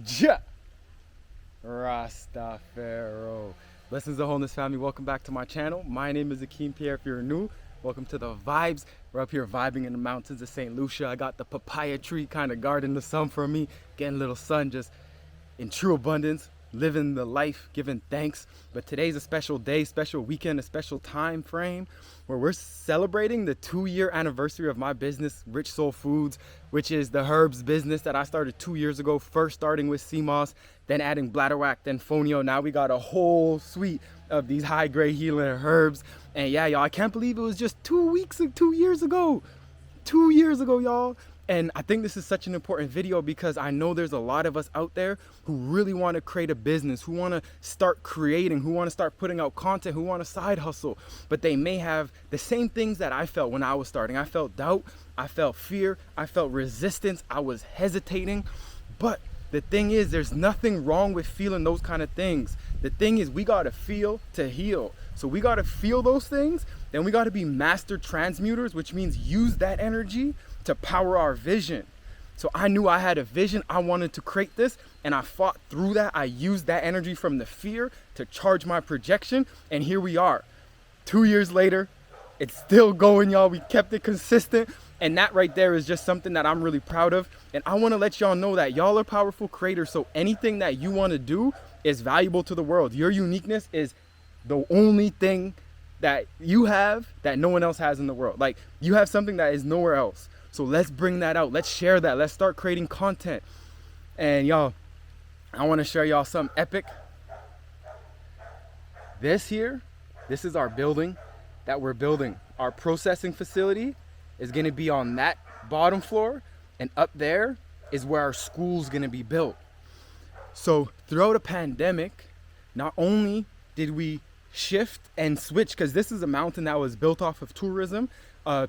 Ja Rastafaro. Blessings to wholeness, family. Welcome back to my channel. My name is Akeem Pierre. If you're new, welcome to the vibes. We're up here vibing in the mountains of Saint Lucia. I got the papaya tree kind of guarding the sun for me, getting a little sun just in true abundance, living the life, giving thanks. But today's a special day, special weekend, a special time frame where we're celebrating the 2-year anniversary of my business, Rich Soul Foods, which is the herbs business that I started 2 years ago, first starting with sea moss, then adding bladderwhack, then fonio. Now we got a whole suite of these high grade healing herbs. And yeah, y'all, I can't believe it was just 2 years ago. 2 years ago, y'all. And I think this is such an important video because I know there's a lot of us out there who really want to create a business, who want to start creating, who want to start putting out content, who want to side hustle, but they may have the same things that I felt when I was starting. I felt doubt, I felt fear, I felt resistance, I was hesitating. But the thing is, there's nothing wrong with feeling those kind of things. The thing is, we got to feel to heal. So we got to feel those things, then we got to be master transmuters, which means use that energy to power our vision. So I knew I had a vision. I wanted to create this, and I fought through that. I used that energy from the fear to charge my projection, and here we are. 2 years later, it's still going, y'all. We kept it consistent, and that right there is just something that I'm really proud of. And I want to let y'all know that y'all are powerful creators, so anything that you want to do is valuable to the world. Your uniqueness is the only thing that you have that no one else has in the world. Like, you have something that is nowhere else. So let's bring that out. Let's share that. Let's start creating content. And y'all, I want to share y'all something epic. This is our building that we're building. Our processing facility is going to be on that bottom floor, and up there is where our school's going to be built. So throughout a pandemic, not only did we shift and switch, because this is a mountain that was built off of tourism,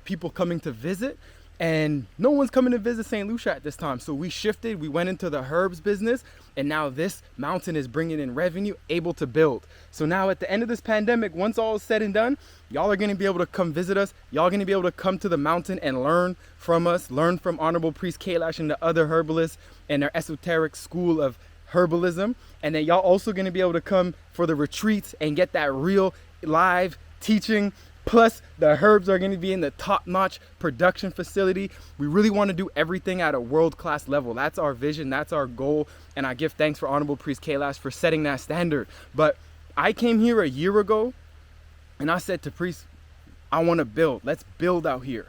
people coming to visit, and no one's coming to visit Saint Lucia at this time. So we shifted, we went into the herbs business, and now this mountain is bringing in revenue, able to build. So now at the end of this pandemic, once all is said and done, y'all are gonna be able to come visit us. Y'all are gonna be able to come to the mountain and learn from us, learn from Honorable Priest Kailash and the other herbalists and their esoteric school of herbalism. And then y'all also gonna be able to come for the retreats and get that real live teaching. Plus, the herbs are going to be in the top-notch production facility. We really want to do everything at a world-class level. That's our vision. That's our goal. And I give thanks for Honorable Priest Kailash for setting that standard. But I came here a year ago, and I said to Priest, I want to build. Let's build out here.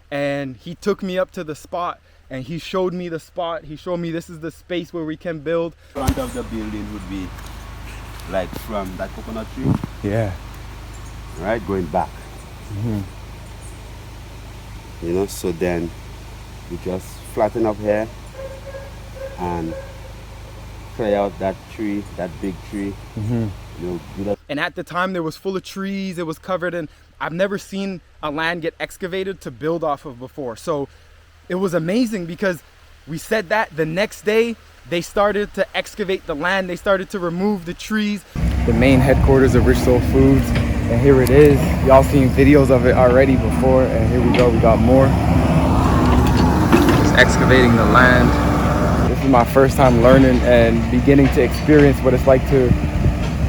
And he took me up to the spot, and he showed me the spot. He showed me this is the space where we can build. Front of the building would be like from that coconut tree. Yeah. Right, going back. You know, so then we just flatten up here and clear out that tree, that big tree. You know, do that. And at the time, there was full of trees. It was covered, and I've never seen a land get excavated to build off of before. So it was amazing because we said that the next day they started to excavate the land. They started to remove the trees. The main headquarters of Rich Soul Foods. And here it is. Y'all seen videos of it already before, and here we go, we got more. Just excavating the land. This is my first time learning and beginning to experience what it's like to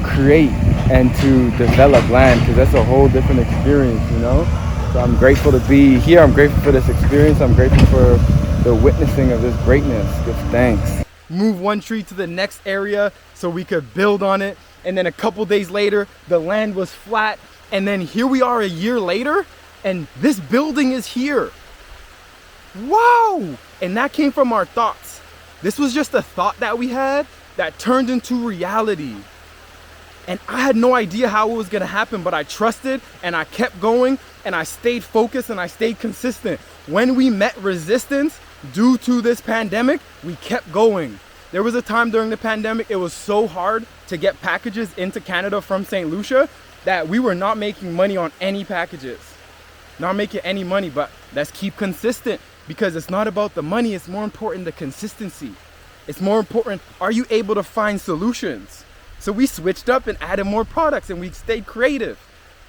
create and to develop land, because that's a whole different experience, you know? So I'm grateful to be here. I'm grateful for this experience. I'm grateful for the witnessing of this greatness. Give thanks. Move one tree to the next area so we could build on it. And then a couple days later, the land was flat. And then here we are a year later, and this building is here. Wow! And that came from our thoughts. This was just a thought that we had that turned into reality. And I had no idea how it was gonna happen, but I trusted and I kept going and I stayed focused and I stayed consistent. When we met resistance due to this pandemic, we kept going. There was a time during the pandemic, it was so hard to get packages into Canada from Saint Lucia that we were not making money on any packages. Not making any money, but let's keep consistent, because it's not about the money, it's more important the consistency. It's more important, are you able to find solutions? So we switched up and added more products and we stayed creative.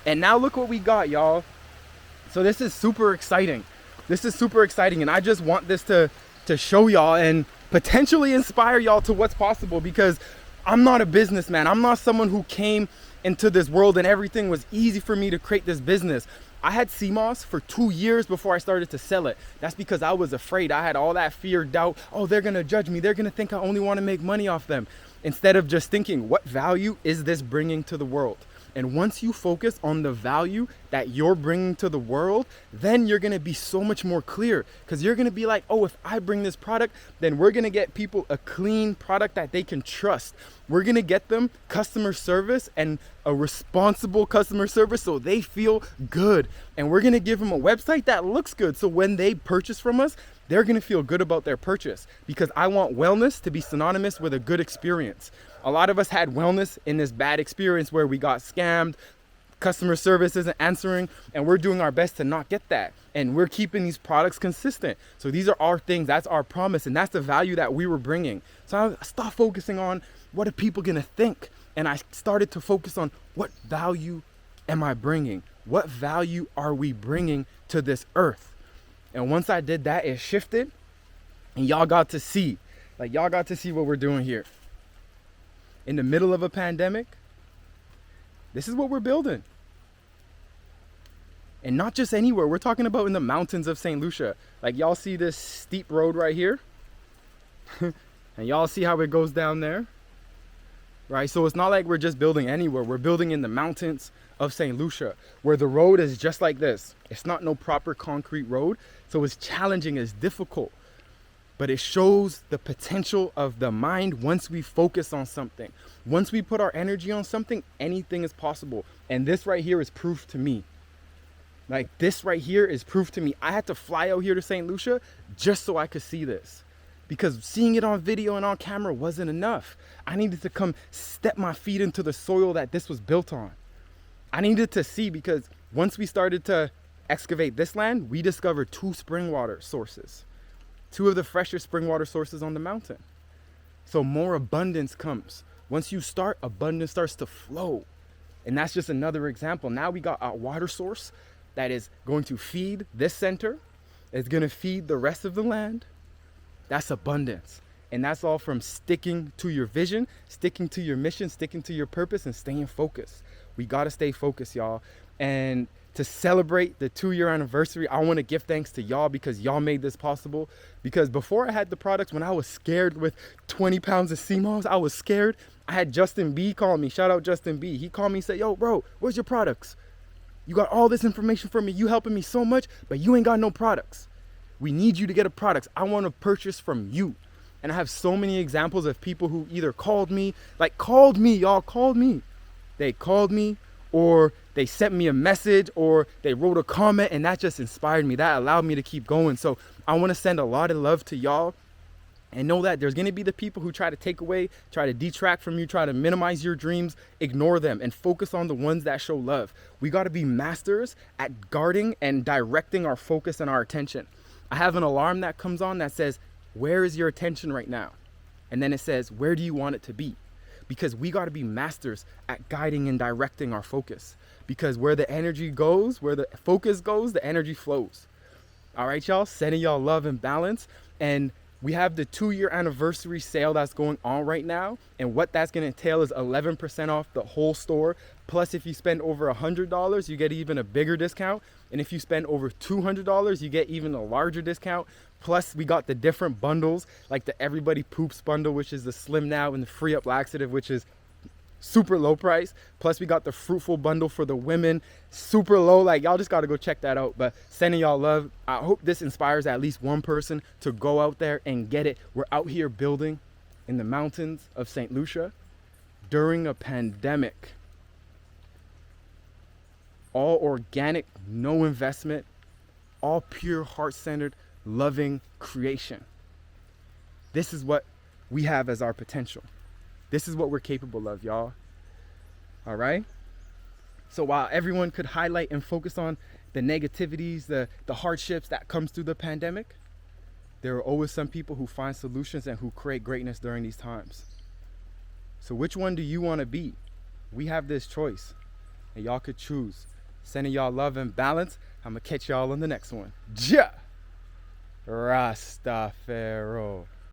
And now look what we got, y'all. So this is super exciting. This is super exciting, and I just want this to show y'all. And potentially inspire y'all to what's possible, because I'm not a businessman. I'm not someone who came into this world and everything was easy for me to create this business. I had CMOS for 2 years before I started to sell it. That's because I was afraid. I had all that fear, doubt. Oh, they're gonna judge me. They're gonna think I only wanna make money off them. Instead of just thinking, what value is this bringing to the world? And once you focus on the value that you're bringing to the world, then you're gonna be so much more clear, because you're gonna be like, oh, if I bring this product, then we're gonna get people a clean product that they can trust. We're gonna get them customer service, and a responsible customer service, so they feel good. And we're gonna give them a website that looks good, so when they purchase from us, they're gonna feel good about their purchase, because I want wellness to be synonymous with a good experience. A lot of us had wellness in this bad experience where we got scammed, customer service isn't answering, and we're doing our best to not get that. And we're keeping these products consistent. So these are our things, that's our promise, and that's the value that we were bringing. So I stopped focusing on what are people gonna think, and I started to focus on what value am I bringing? What value are we bringing to this earth? And once I did that, it shifted, and y'all got to see what we're doing here. In the middle of a pandemic, this is what we're building. And not just anywhere, we're talking about in the mountains of Saint Lucia. Like, y'all see this steep road right here? And y'all see how it goes down there? Right, so it's not like we're just building anywhere. We're building in the mountains of Saint Lucia, where the road is just like this. It's not no proper concrete road, so it's challenging, it's difficult. But it shows the potential of the mind once we focus on something. Once we put our energy on something, anything is possible. And this right here is proof to me. Like, this right here is proof to me. I had to fly out here to Saint Lucia just so I could see this. Because seeing it on video and on camera wasn't enough. I needed to come step my feet into the soil that this was built on. I needed to see, because once we started to excavate this land, we discovered 2 spring water sources. 2 of the freshest spring water sources on the mountain. So more abundance comes. Once you start, abundance starts to flow. And that's just another example. Now we got a water source that is going to feed this center. It's going to feed the rest of the land. That's abundance. And that's all from sticking to your vision, sticking to your mission, sticking to your purpose, and staying focused. We got to stay focused, y'all. And to celebrate the 2-year anniversary, I want to give thanks to y'all, because y'all made this possible. Because before I had the products, when I was scared with 20 pounds of CMOS, I was scared. I had Justin B call me. Shout out Justin B. He called me and said, yo, bro, where's your products? You got all this information from me. You helping me so much, but you ain't got no products. We need you to get a product. I want to purchase from you. And I have so many examples of people who either called me, y'all called me. They called me, or they sent me a message, or they wrote a comment, and that just inspired me. That allowed me to keep going. So I want to send a lot of love to y'all, and know that there's going to be the people who try to take away, try to detract from you, try to minimize your dreams. Ignore them and focus on the ones that show love. We got to be masters at guarding and directing our focus and our attention. I have an alarm that comes on that says, where is your attention right now? And then it says, where do you want it to be? Because we got to be masters at guiding and directing our focus. Because where the energy goes, where the focus goes, the energy flows. All right, y'all, sending y'all love and balance. And we have the 2-year anniversary sale that's going on right now. And what that's going to entail is 11% off the whole store. Plus, if you spend over $100, you get even a bigger discount. And if you spend over $200, you get even a larger discount. Plus, we got the different bundles, like the Everybody Poops bundle, which is the Slim Now, and the Free Up Laxative, which is super low price. Plus, we got the Fruitful bundle for the women, super low. Like, y'all just got to go check that out. But sending y'all love. I hope this inspires at least one person to go out there and get it. We're out here building in the mountains of Saint Lucia during a pandemic. All organic, no investment, all pure, heart-centered, loving creation. This is what we have as our potential. This is what we're capable of, y'all. All right? So while everyone could highlight and focus on the negativities, the hardships that comes through the pandemic, there are always some people who find solutions and who create greatness during these times. So which one do you want to be? We have this choice, and y'all could choose. Sending y'all love and balance. I'm going to catch y'all on the next one. Ja! Rastafaro.